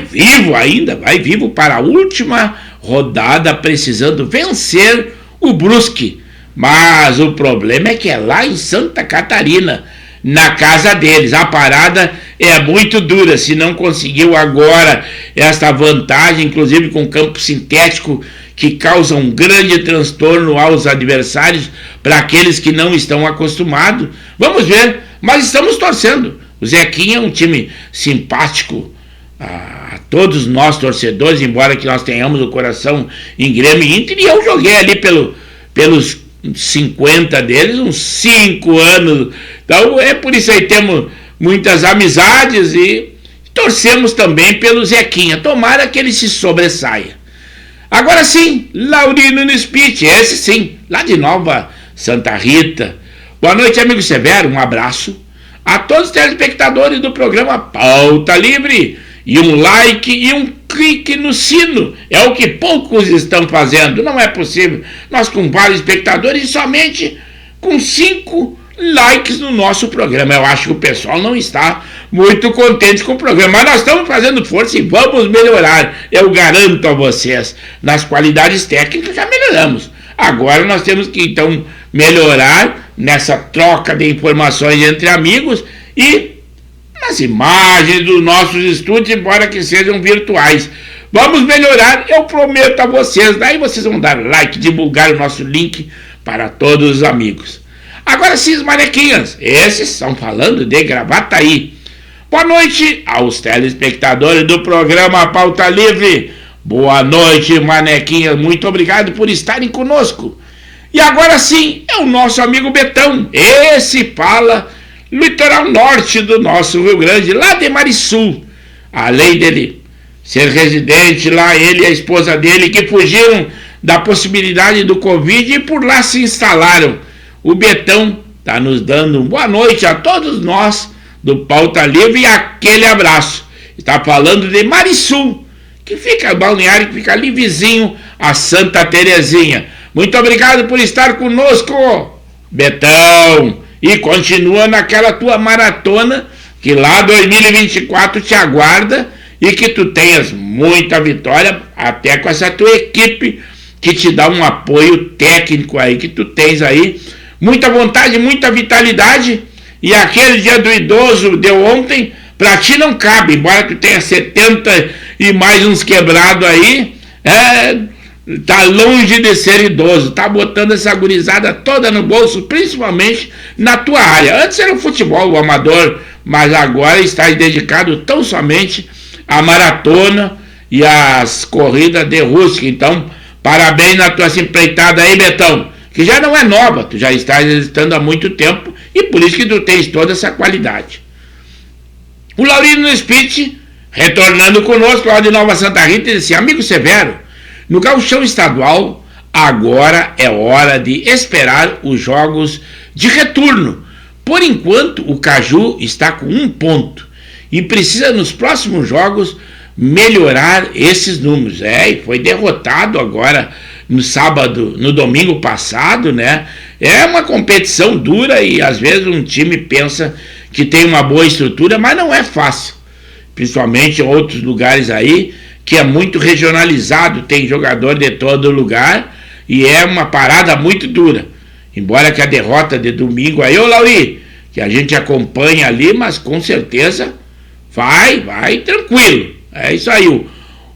vivo para a última rodada, precisando vencer o Brusque. Mas o problema é que é lá em Santa Catarina, na casa deles. A parada é muito dura. Se não conseguiu agora esta vantagem, inclusive com campo sintético, que causa um grande transtorno aos adversários, para aqueles que não estão acostumados. Vamos ver, mas estamos torcendo. O Zequinha é um time simpático a todos nós torcedores, embora que nós tenhamos o coração em Grêmio e Inter, e eu joguei ali pelos 50 deles, uns 5 anos. Então é por isso aí temos muitas amizades e torcemos também pelo Zequinha. Tomara que ele se sobressaia. Agora sim, Laurino no Speech, esse sim, lá de Nova Santa Rita. Boa noite, amigo Severo, um abraço a todos os telespectadores do programa Pauta Livre. E um like e um clique no sino, é o que poucos estão fazendo. Não é possível, nós com vários espectadores e somente com 5 likes no nosso programa. Eu acho que o pessoal não está muito contente com o programa, mas nós estamos fazendo força e vamos melhorar. Eu garanto a vocês, nas qualidades técnicas já melhoramos. Agora nós temos que então melhorar nessa troca de informações entre amigos e nas imagens dos nossos estúdios, embora que sejam virtuais. Vamos melhorar, eu prometo a vocês. Daí vocês vão dar like, divulgar o nosso link para todos os amigos. Agora sim, os manequinhas, esses estão falando de Gravataí. Boa noite aos telespectadores do programa Pauta Livre. Boa noite, manequinhas, muito obrigado por estarem conosco. E agora sim, é o nosso amigo Betão. Esse fala litoral norte do nosso Rio Grande, lá de Marisul. Além dele ser residente lá, ele e a esposa dele, que fugiram da possibilidade do Covid e por lá se instalaram. O Betão está nos dando boa noite a todos nós do Pauta Livre e aquele abraço. Está falando de Marisul, que fica balneário, que fica ali vizinho a Santa Terezinha. Muito obrigado por estar conosco, Betão. E continua naquela tua maratona, que lá 2024 te aguarda e que tu tenhas muita vitória, até com essa tua equipe que te dá um apoio técnico aí, que tu tens aí, muita vontade, muita vitalidade. E aquele dia do idoso de ontem, pra ti não cabe, embora tu tenha 70 e mais uns quebrados aí, tá longe de ser idoso, tá botando essa gurizada toda no bolso, principalmente na tua área. Antes era o futebol, o amador, mas agora está dedicado tão somente à maratona e às corridas de rústica. Então, parabéns na tua empreitada aí, Betão, que já não é nova, tu já está exercitando há muito tempo e por isso que tu tens toda essa qualidade. O Laurino no Speech, retornando conosco lá de Nova Santa Rita, disse: amigo Severo, no gauchão estadual, agora é hora de esperar os jogos de retorno. Por enquanto, o Caju está com 1 ponto e precisa nos próximos jogos melhorar esses números. E foi derrotado agora no sábado, no domingo passado, né? É uma competição dura e às vezes um time pensa que tem uma boa estrutura, mas não é fácil. Principalmente em outros lugares aí, que é muito regionalizado, tem jogador de todo lugar e é uma parada muito dura. Embora que a derrota de domingo aí, ô Lauri, que a gente acompanha ali, mas com certeza vai tranquilo. É isso aí.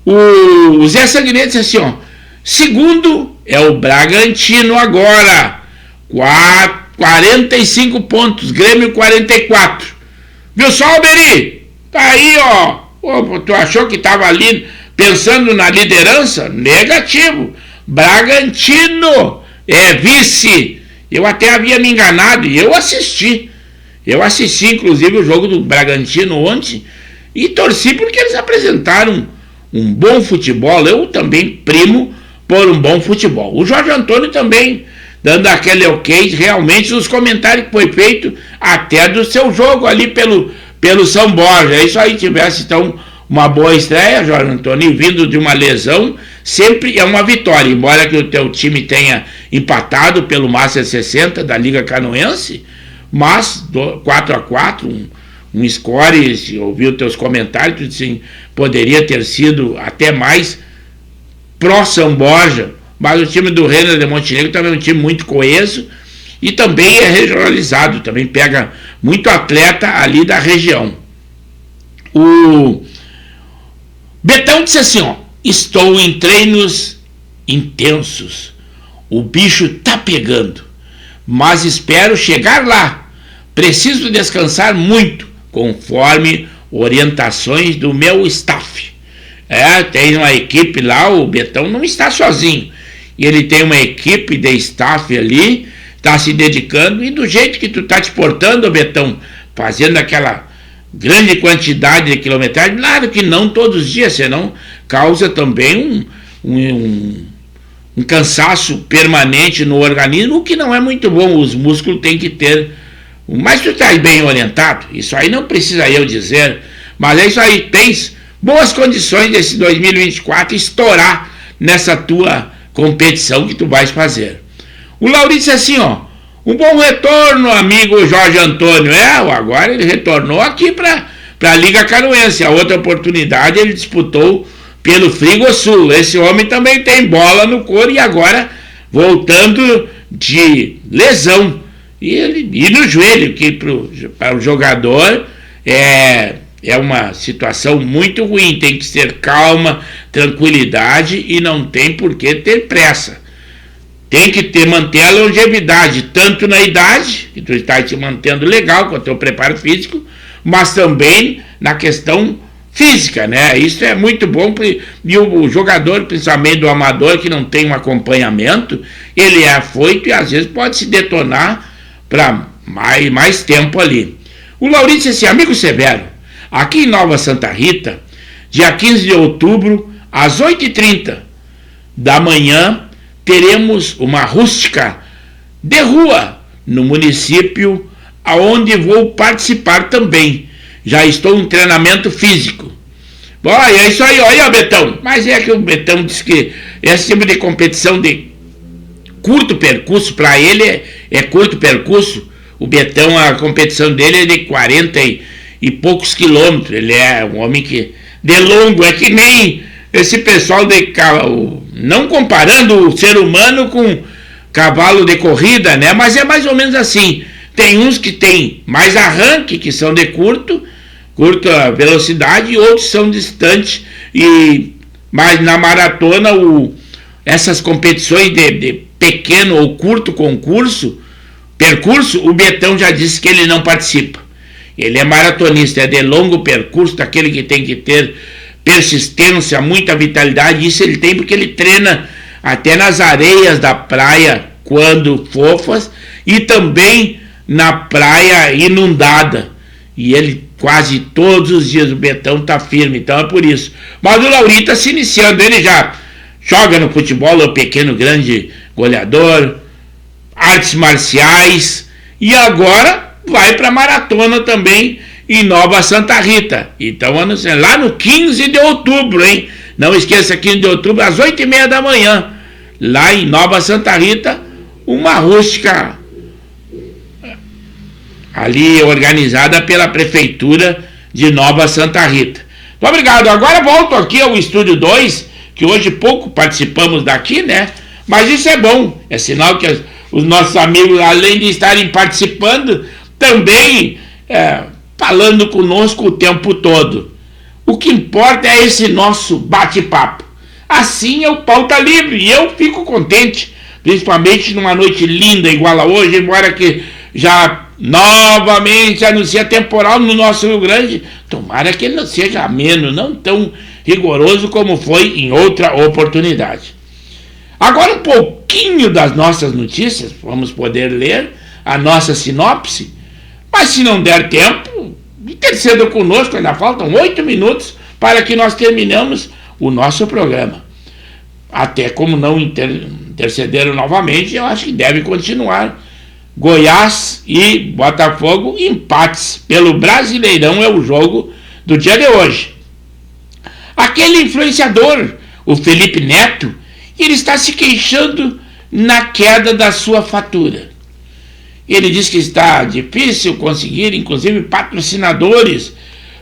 O Zé Sanguinetti disse assim, ó, segundo é o Bragantino agora, 45 pontos, Grêmio 44. Viu só, Alberi? Tá aí, ó. Tu achou que tava ali pensando na liderança? Negativo. Bragantino é vice. Eu até havia me enganado e eu assisti. Eu assisti, inclusive, o jogo do Bragantino ontem e torci porque eles apresentaram um bom futebol. Eu também primo por um bom futebol. O Jorge Antônio também dando aquele ok, realmente, nos comentários que foi feito até do seu jogo ali pelo São Borja. É isso aí, tivesse então uma boa estreia, Jorge Antônio, vindo de uma lesão, sempre é uma vitória, embora que o teu time tenha empatado pelo Master 60 da Liga Canoense, mas 4-4, um score, se ouviu os teus comentários, tu disse, assim, poderia ter sido até mais pró-São Borja, mas o time do Renner de Montenegro também é um time muito coeso e também é regionalizado, também pega muito atleta ali da região. O Betão disse assim, ó, estou em treinos intensos, o bicho tá pegando, mas espero chegar lá, preciso descansar muito, conforme orientações do meu staff. Tem uma equipe lá, o Betão não está sozinho, e ele tem uma equipe de staff ali, está se dedicando, e do jeito que tu tá te portando, Betão, fazendo aquela grande quantidade de quilometragem, claro que não todos os dias, senão causa também um cansaço permanente no organismo, o que não é muito bom, os músculos têm que ter, mas tu estás bem orientado, isso aí não precisa eu dizer, mas é isso aí, tens boas condições desse 2024 estourar nessa tua competição que tu vais fazer. O Lauri disse assim, ó, um bom retorno, amigo Jorge Antônio. Agora ele retornou aqui para a Liga Canoense. A outra oportunidade ele disputou pelo Frigosul. Esse homem também tem bola no couro e agora voltando de lesão. E no joelho, que para o jogador é uma situação muito ruim. Tem que ter calma, tranquilidade e não tem por que ter pressa. Tem que manter a longevidade, tanto na idade, que tu está te mantendo legal com o teu preparo físico, mas também na questão física, né? Isso é muito bom, e o jogador, principalmente do amador, que não tem um acompanhamento, ele é afoito e às vezes pode se detonar para mais tempo ali. O Laurito disse assim, amigo Severo, aqui em Nova Santa Rita, dia 15 de outubro, às 8h30 da manhã, teremos uma rústica de rua no município, aonde vou participar também. Já estou em treinamento físico. Bom, é isso aí, olha o Betão. Mas é que o Betão diz que esse tipo de competição de curto percurso, para ele é curto percurso. O Betão, a competição dele é de 40 e poucos quilômetros. Ele é um homem que de longo, é que nem esse pessoal de carro, não comparando o ser humano com cavalo de corrida, né? Mas é mais ou menos assim. Tem uns que tem mais arranque, que são de curta velocidade, e outros são distantes. Mas na maratona, essas competições de pequeno ou curto percurso, o Betão já disse que ele não participa. Ele é maratonista, é de longo percurso, daquele que tem que ter persistência, muita vitalidade. Isso ele tem porque ele treina até nas areias da praia quando fofas e também na praia inundada, e ele quase todos os dias, o Betão está firme, então é por isso. Mas o Lauri está se iniciando, ele já joga no futebol, é o pequeno grande goleador, artes marciais, e agora vai para a maratona também em Nova Santa Rita. Então, lá no 15 de outubro, hein? Não esqueça, 15 de outubro, às 8h30 da manhã, lá em Nova Santa Rita, uma rústica ali organizada pela Prefeitura de Nova Santa Rita. Muito obrigado. Agora volto aqui ao Estúdio 2, que hoje pouco participamos daqui, né? Mas isso é bom, é sinal que os nossos amigos, além de estarem participando, também falando conosco o tempo todo. O que importa é esse nosso bate-papo. Assim é o Pauta Livre, e eu fico contente, principalmente numa noite linda igual a hoje, embora que já novamente anuncia temporal no nosso Rio Grande. Tomara que ele não seja ameno, não tão rigoroso como foi em outra oportunidade. Agora um pouquinho das nossas notícias, vamos poder ler a nossa sinopse, Mas se não der tempo, interceda conosco, ainda faltam 8 minutos para que nós terminemos o nosso programa. Até como não intercederam novamente, eu acho que deve continuar. Goiás e Botafogo, empates pelo Brasileirão é o jogo do dia de hoje. Aquele influenciador, o Felipe Neto, ele está se queixando na queda da sua fatura. Ele diz que está difícil conseguir, inclusive, patrocinadores,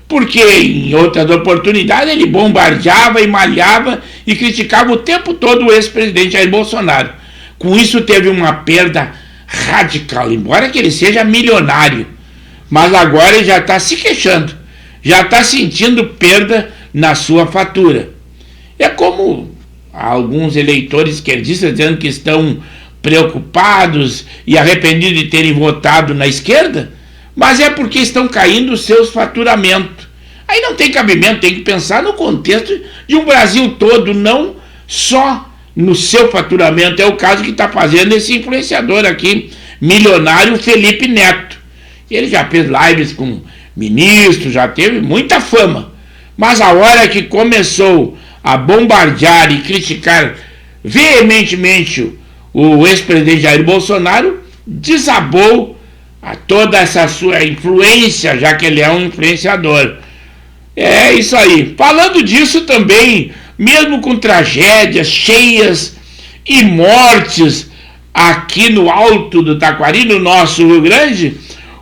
porque em outras oportunidades ele bombardeava e malhava e criticava o tempo todo o ex-presidente Jair Bolsonaro. Com isso teve uma perda radical, embora que ele seja milionário. Mas agora ele já está se queixando, já está sentindo perda na sua fatura. É como alguns eleitores esquerdistas dizendo que estão preocupados e arrependidos de terem votado na esquerda, mas é porque estão caindo os seus faturamentos. Aí não tem cabimento, tem que pensar no contexto de um Brasil todo, não só no seu faturamento. É o caso que está fazendo esse influenciador aqui, milionário Felipe Neto. Ele já fez lives com ministros, já teve muita fama. Mas a hora que começou a bombardear e criticar veementemente o ex-presidente Jair Bolsonaro, desabou a toda essa sua influência, já que ele é um influenciador. É isso aí. Falando disso também, mesmo com tragédias cheias e mortes aqui no Alto do Taquari, no nosso Rio Grande,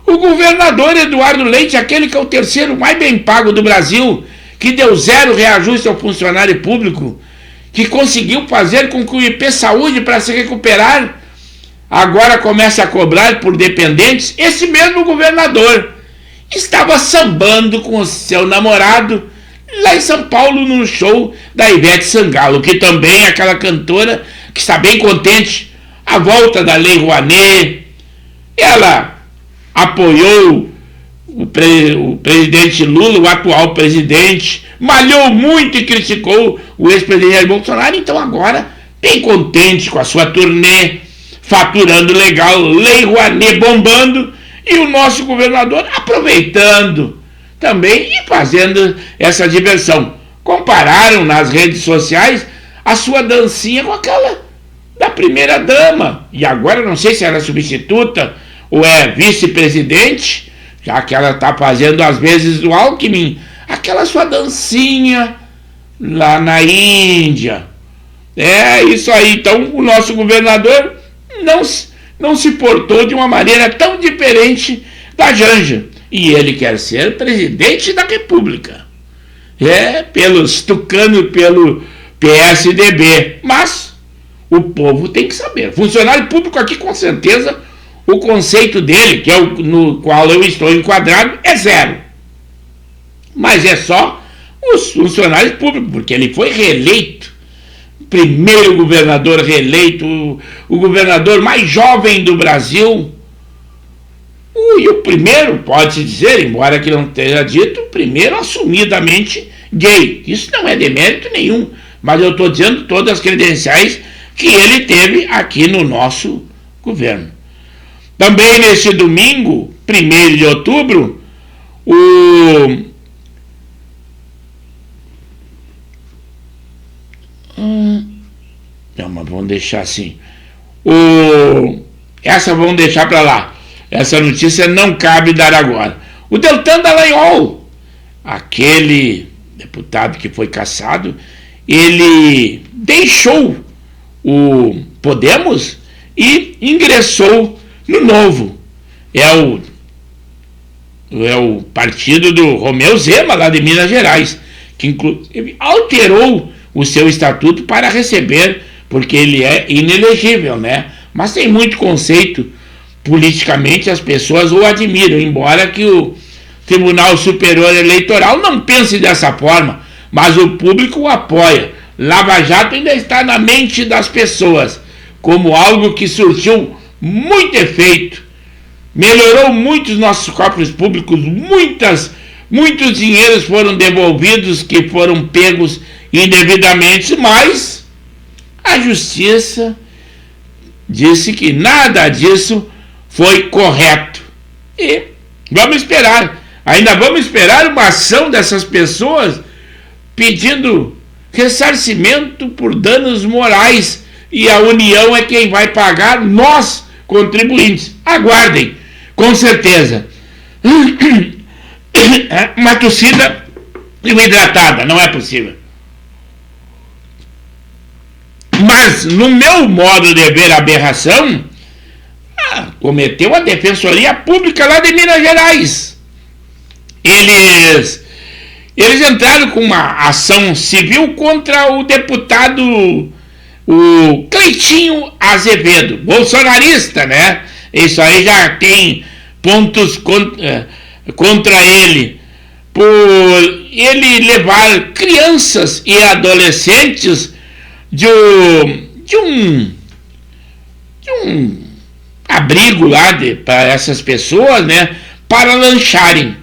o governador Eduardo Leite, aquele que é o terceiro mais bem pago do Brasil, que deu 0 reajuste ao funcionário público, que conseguiu fazer com que o IP Saúde, para se recuperar, agora comece a cobrar por dependentes. Esse mesmo governador estava sambando com o seu namorado lá em São Paulo, num show da Ivete Sangalo, que também é aquela cantora que está bem contente. A volta da Lei Rouanet, ela apoiou o presidente Lula, o atual presidente, malhou muito e criticou o ex-presidente Jair Bolsonaro. Então agora, bem contente com a sua turnê, faturando legal, Lei Rouanet bombando, e o nosso governador aproveitando também e fazendo essa diversão. Compararam nas redes sociais a sua dancinha com aquela da primeira dama, e agora não sei se era substituta ou é vice-presidente, já que ela está fazendo às vezes do Alckmin, aquela sua dancinha lá na Índia. É isso aí. Então o nosso governador não se portou de uma maneira tão diferente da Janja. E ele quer ser presidente da República. Pelos tucanos, pelo PSDB. Mas o povo tem que saber. Funcionário público aqui, com certeza, o conceito dele, que é o no qual eu estou enquadrado, é 0. Mas é só os funcionários públicos, porque ele foi reeleito. Primeiro governador reeleito, o governador mais jovem do Brasil. E o primeiro, pode-se dizer, embora que não tenha dito, o primeiro assumidamente gay. Isso não é demérito nenhum, mas eu estou dizendo todas as credenciais que ele teve aqui no nosso governo. Também neste domingo, 1º de outubro, Não, mas vamos deixar assim. Essa vamos deixar para lá. Essa notícia não cabe dar agora. O Deltan Dallagnol, aquele deputado que foi cassado, ele deixou o Podemos e ingressou no Novo. É o partido do Romeu Zema, lá de Minas Gerais, que inclusive alterou o seu estatuto para receber, porque ele é inelegível, né? Mas tem muito conceito. Politicamente as pessoas o admiram, embora que o Tribunal Superior Eleitoral não pense dessa forma, mas o público o apoia. Lava Jato ainda está na mente das pessoas como algo que surtiu muito efeito, melhorou muito os nossos cofres públicos, muitos dinheiros foram devolvidos que foram pegos indevidamente, mas a justiça disse que nada disso foi correto. E Vamos esperar. Ainda vamos esperar uma ação dessas pessoas pedindo ressarcimento por danos morais. E a União é quem vai pagar, nós, contribuintes. Aguardem, com certeza. Uma tossida e uma hidratada, não é possível. Mas, no meu modo de ver a aberração, cometeu a Defensoria Pública lá de Minas Gerais. Eles entraram com uma ação civil contra o deputado, o Cleitinho Azevedo, bolsonarista, né? Isso aí já tem pontos contra ele, por ele levar crianças e adolescentes de um abrigo lá para essas pessoas, né, para lancharem.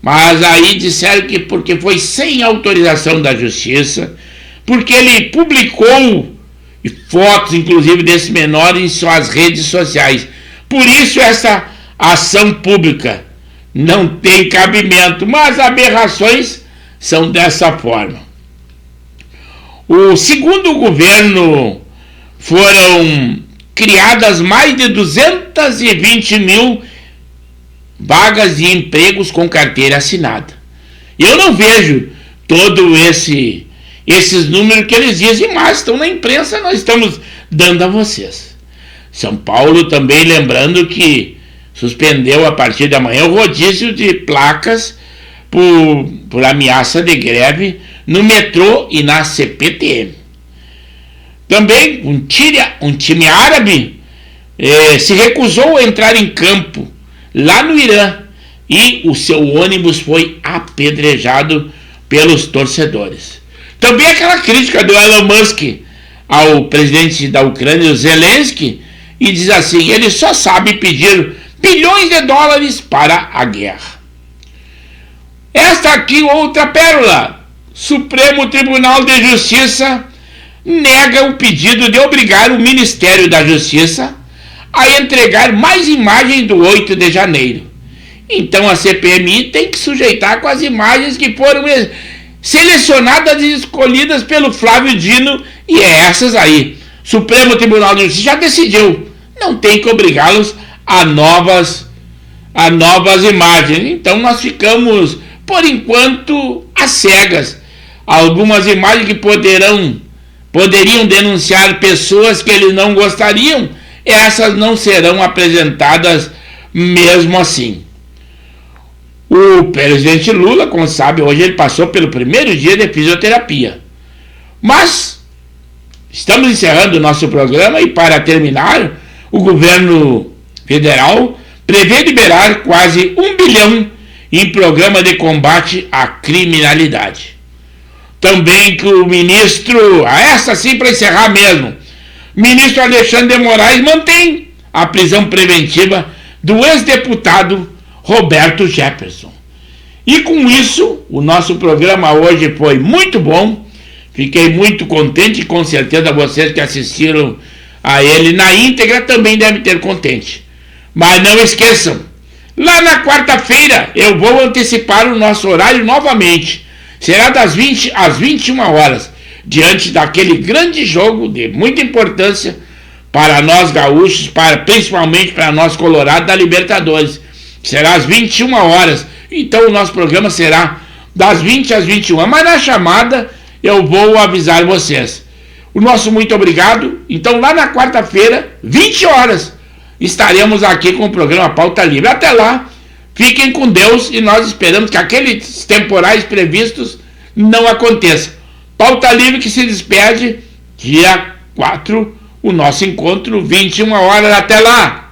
Mas aí disseram que porque foi sem autorização da justiça, porque ele publicou fotos, inclusive, desse menor em suas redes sociais. Por isso essa ação pública não tem cabimento, mas aberrações são dessa forma. Segundo o governo, foram criadas mais de 220 mil vagas de empregos com carteira assinada. Eu não vejo todo esses números que eles dizem, mas estão na imprensa, nós estamos dando a vocês. São Paulo também, lembrando que suspendeu a partir de amanhã o rodízio de placas por ameaça de greve no metrô e na CPTM. Também um time árabe se recusou a entrar em campo lá no Irã e o seu ônibus foi apedrejado pelos torcedores. Também aquela crítica do Elon Musk ao presidente da Ucrânia, Zelensky, e diz assim: ele só sabe pedir bilhões de dólares para a guerra. Esta aqui, outra pérola: Supremo Tribunal de Justiça nega o pedido de obrigar o Ministério da Justiça a entregar mais imagens do 8 de janeiro. Então a CPMI tem que sujeitar com as imagens que foram selecionadas e escolhidas pelo Flávio Dino, e é essas aí. Supremo Tribunal de Justiça já decidiu, não tem que obrigá-los a novas imagens. Então nós ficamos, por enquanto, às cegas. Algumas imagens que poderiam denunciar pessoas que eles não gostariam, essas não serão apresentadas mesmo assim. O presidente Lula, como sabe, hoje ele passou pelo primeiro dia de fisioterapia. Mas estamos encerrando o nosso programa e, para terminar, o governo federal prevê liberar quase 1 bilhão em programa de combate à criminalidade. Também que o ministro, essa sim para encerrar mesmo, ministro Alexandre de Moraes mantém a prisão preventiva do ex-deputado Roberto Jefferson. E com isso, o nosso programa hoje foi muito bom. Fiquei muito contente e com certeza vocês que assistiram a ele na íntegra também devem ter contente. Mas não esqueçam, lá na quarta-feira eu vou antecipar o nosso horário novamente. Será das 20 às 21 horas, diante daquele grande jogo de muita importância para nós gaúchos, principalmente para nós colorados da Libertadores. Será às 21 horas, então o nosso programa será das 20 às 21. Mas na chamada eu vou avisar vocês. O nosso muito obrigado. Então lá na quarta-feira, 20 horas, estaremos aqui com o programa Pauta Livre. Até lá, fiquem com Deus e nós esperamos que aqueles temporais previstos não aconteçam. Pauta Livre que se despede dia 4, o nosso encontro, 21 horas. Até lá!